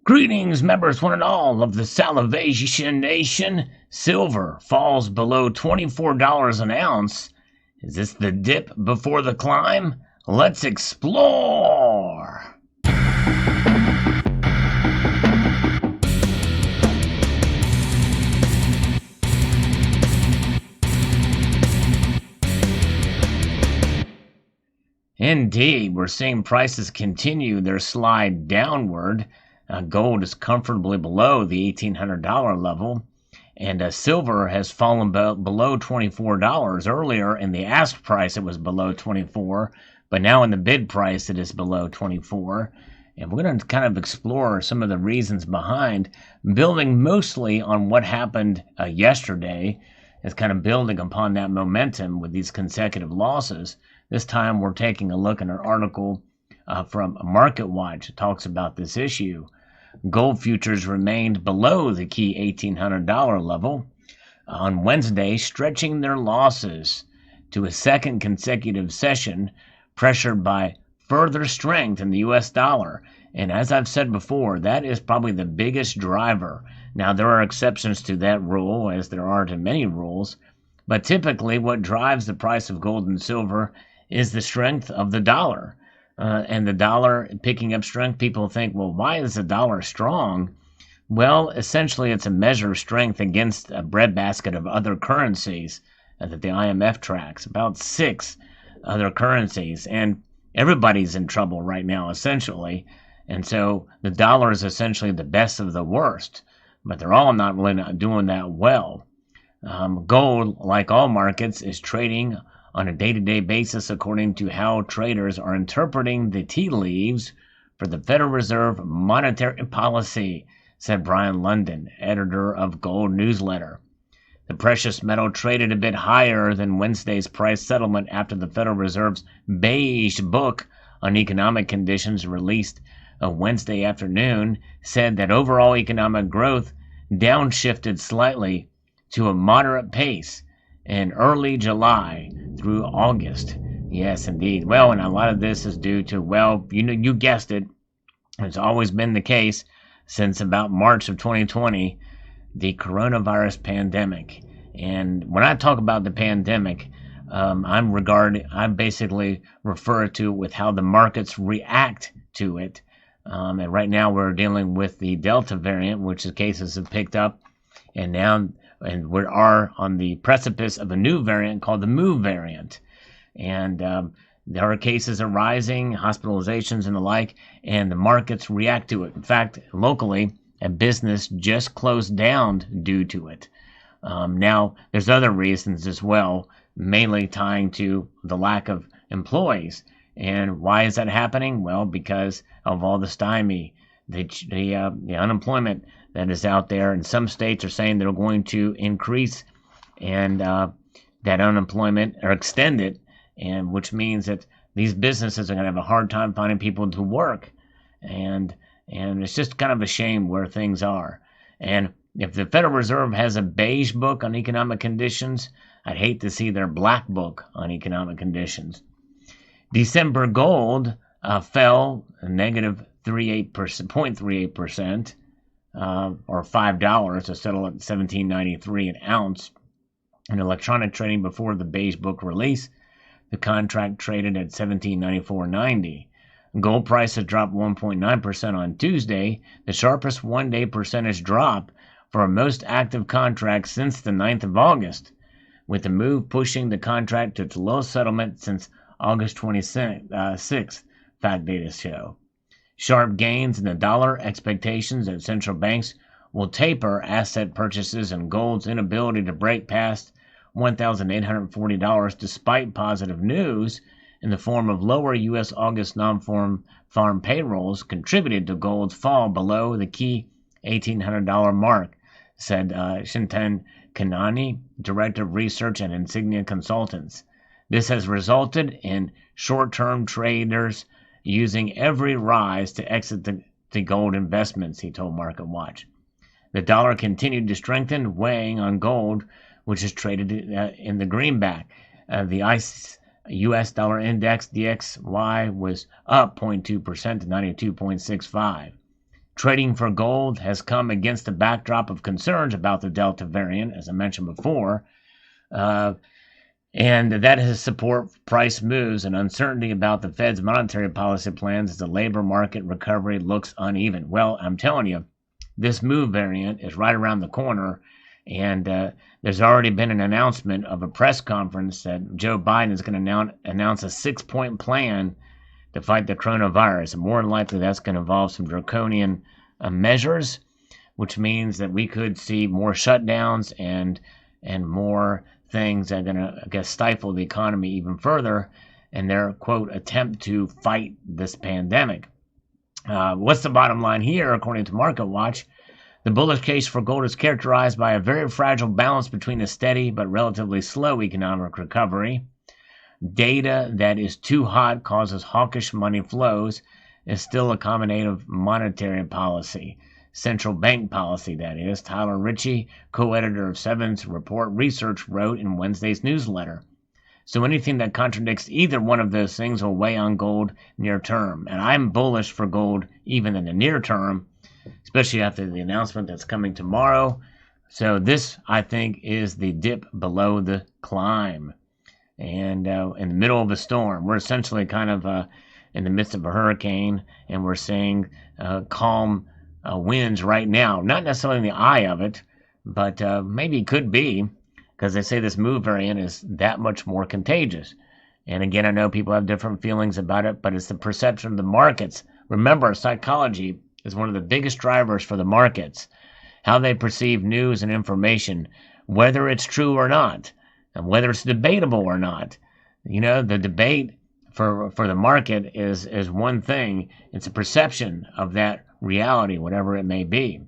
Greetings, members, one and all of the Salivation Nation. Silver falls below $24 an ounce. Is this the dip before the climb? Let's explore! Indeed, we're seeing prices continue their slide downward. Gold is comfortably below the $1,800 level, and silver has fallen below $24. Earlier in the ask price, it was below $24, but now in the bid price, it is below $24. And we're going to kind of explore some of the reasons behind, building mostly on what happened yesterday, is kind of building upon that momentum with these consecutive losses. This time, we're taking a look at an article from MarketWatch. It talks about this issue. Gold futures remained below the key $1,800 level on Wednesday, stretching their losses to a second consecutive session, pressured by further strength in the U.S. dollar. And as I've said before, that is probably the biggest driver. Now, there are exceptions to that rule, as there are to many rules, but typically what drives the price of gold and silver is the strength of the dollar. And the dollar picking up strength, people think, well, why is the dollar strong? Well, essentially, it's a measure of strength against a breadbasket of other currencies that the IMF tracks, about 6 other currencies. And everybody's in trouble right now, essentially. And so the dollar is essentially the best of the worst, but they're all not doing that well. Gold, like all markets, is trading on a day-to-day basis according to how traders are interpreting the tea leaves for the Federal Reserve monetary policy, said Brian London, editor of Gold Newsletter. The precious metal traded a bit higher than Wednesday's price settlement after the Federal Reserve's beige book on economic conditions released Wednesday afternoon said that overall economic growth downshifted slightly to a moderate pace in early July through August. Yes, indeed. Well, and a lot of this is due to, well, you guessed it. It's always been the case since about March of 2020, the coronavirus pandemic. And when I talk about the pandemic, I basically refer to it with how the markets react to it. And right now we're dealing with the Delta variant, which the cases have picked up, and we are on the precipice of a new variant called the Mu variant. And there are cases arising, hospitalizations and the like, and the markets react to it. In fact, locally, a business just closed down due to it. Now, there's other reasons as well, mainly tying to the lack of employees. And why is that happening? Well, because of all the stymie, the unemployment that is out there, and some states are saying they're going to increase and that unemployment or extend it, and which means that these businesses are going to have a hard time finding people to work, and it's just kind of a shame where things are. And if the Federal Reserve has a beige book on economic conditions, I'd hate to see their black book on economic conditions. December gold fell a negative 0.38%, or $5 to settle at $17.93 an ounce. In electronic trading before the beige book release, the contract traded at $17.94.90. Gold prices dropped 1.9% on Tuesday, the sharpest one-day percentage drop for our most active contract since the 9th of August, with the move pushing the contract to its lowest settlement since August 26th, fact data show. Sharp gains in the dollar, expectations that central banks will taper asset purchases, and gold's inability to break past $1,840 despite positive news in the form of lower U.S. August non-farm payrolls contributed to gold's fall below the key $1,800 mark, said Shinten Kanani, director of research at Insignia Consultants. This has resulted in short-term traders using every rise to exit the gold investments, he told MarketWatch. The dollar continued to strengthen, weighing on gold, which is traded in the greenback. The ICE U.S. dollar index, DXY, was up 0.2% to 92.65. Trading for gold has come against the backdrop of concerns about the Delta variant, as I mentioned before, and that has support price moves and uncertainty about the Fed's monetary policy plans as the labor market recovery looks uneven. Well, I'm telling you, this move variant is right around the corner, and there's already been an announcement of a press conference that Joe Biden is going to announce a 6-point plan to fight the coronavirus. And more than likely, that's going to involve some draconian measures, which means that we could see more shutdowns and more things that are going to, I guess, stifle the economy even further in their, quote, attempt to fight this pandemic. What's the bottom line here, according to MarketWatch? The bullish case for gold is characterized by a very fragile balance between a steady but relatively slow economic recovery. Data that is too hot causes hawkish money flows is still a accommodative monetary policy. Central bank policy, that is. Tyler Ritchie, co-editor of Seven's Report Research, wrote in Wednesday's newsletter. So anything that contradicts either one of those things will weigh on gold near term. And I'm bullish for gold even in the near term, especially after the announcement that's coming tomorrow. So this, I think, is the dip below the climb. And in the middle of a storm, we're essentially kind of in the midst of a hurricane, and we're seeing calm winds right now. Not necessarily in the eye of it, but maybe it could be, because they say this move variant is that much more contagious. And again, I know people have different feelings about it, but it's the perception of the markets. Remember, psychology is one of the biggest drivers for the markets. How they perceive news and information, whether it's true or not, and whether it's debatable or not. You know, the debate for the market is one thing. It's a perception of that reality, whatever it may be.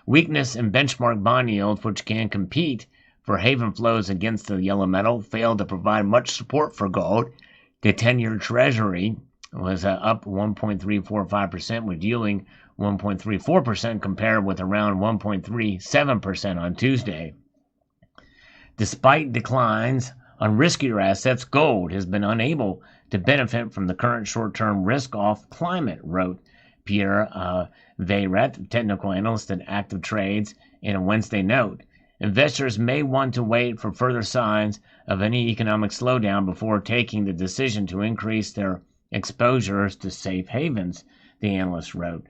Weakness in benchmark bond yields, which can compete for haven flows against the yellow metal, failed to provide much support for gold. The 10-year Treasury was up 1.345%, with yielding 1.34% compared with around 1.37% on Tuesday. Despite declines on riskier assets, gold has been unable to benefit from the current short-term risk-off climate, wrote Pierre Veyret, technical analyst at Active Trades, in a Wednesday note. Investors may want to wait for further signs of any economic slowdown before taking the decision to increase their exposures to safe havens, the analyst wrote.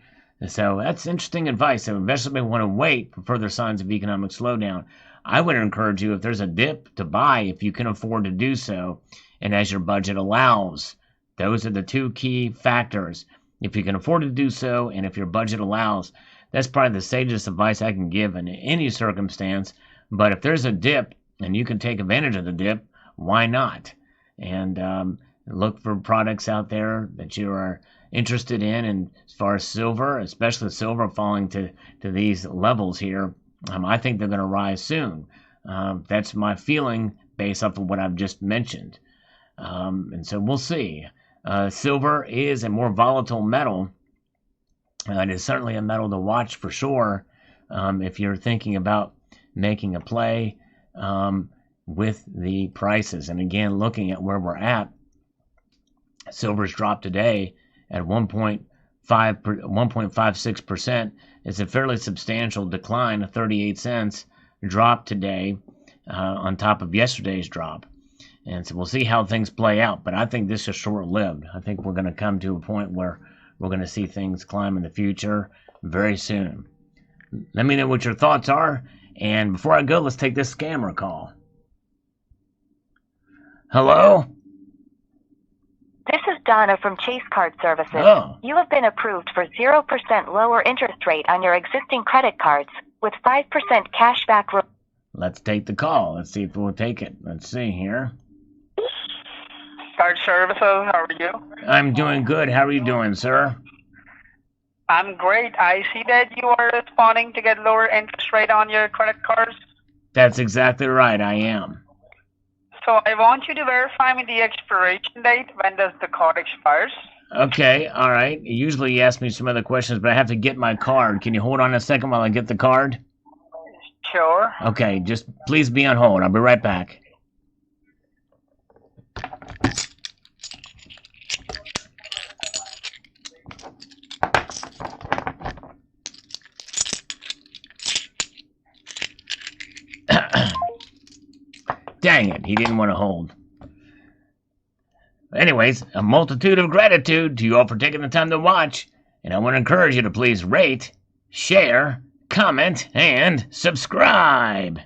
So that's interesting advice. So investors may want to wait for further signs of economic slowdown. I would encourage you, if there's a dip, to buy if you can afford to do so and as your budget allows. Those are the two key factors. If you can afford to do so and if your budget allows, that's probably the safest advice I can give in any circumstance. But if there's a dip and you can take advantage of the dip, why not? And look for products out there that you are interested in. And as far as silver, especially silver falling to these levels here, I think they're going to rise soon. That's my feeling based off of what I've just mentioned. And so we'll see. Silver is a more volatile metal. It is certainly a metal to watch for sure if you're thinking about making a play with the prices. And again, looking at where we're at, silver's dropped today at 1.56%. It's a fairly substantial decline, a 38 cents drop today on top of yesterday's drop. And so we'll see how things play out. But I think this is short-lived. I think we're going to come to a point where we're going to see things climb in the future very soon. Let me know what your thoughts are. And before I go, let's take this scammer call. Hello? This is Donna from Chase Card Services. Oh. You have been approved for 0% lower interest rate on your existing credit cards with 5% cashback. Let's take the call. Let's see if we'll take it. Let's see here. Card Services, how are you? I'm doing good. How are you doing, sir? I'm great. I see that you are responding to get lower interest rate on your credit cards. That's exactly right. I am. So I want you to verify me the expiration date. When does the card expires? Okay, all right. Usually you ask me some other questions, but I have to get my card. Can you hold on a second while I get the card? Sure. Okay, just please be on hold. I'll be right back. Dang it, he didn't want to hold. Anyways, a multitude of gratitude to you all for taking the time to watch, and I want to encourage you to please rate, share, comment, and subscribe.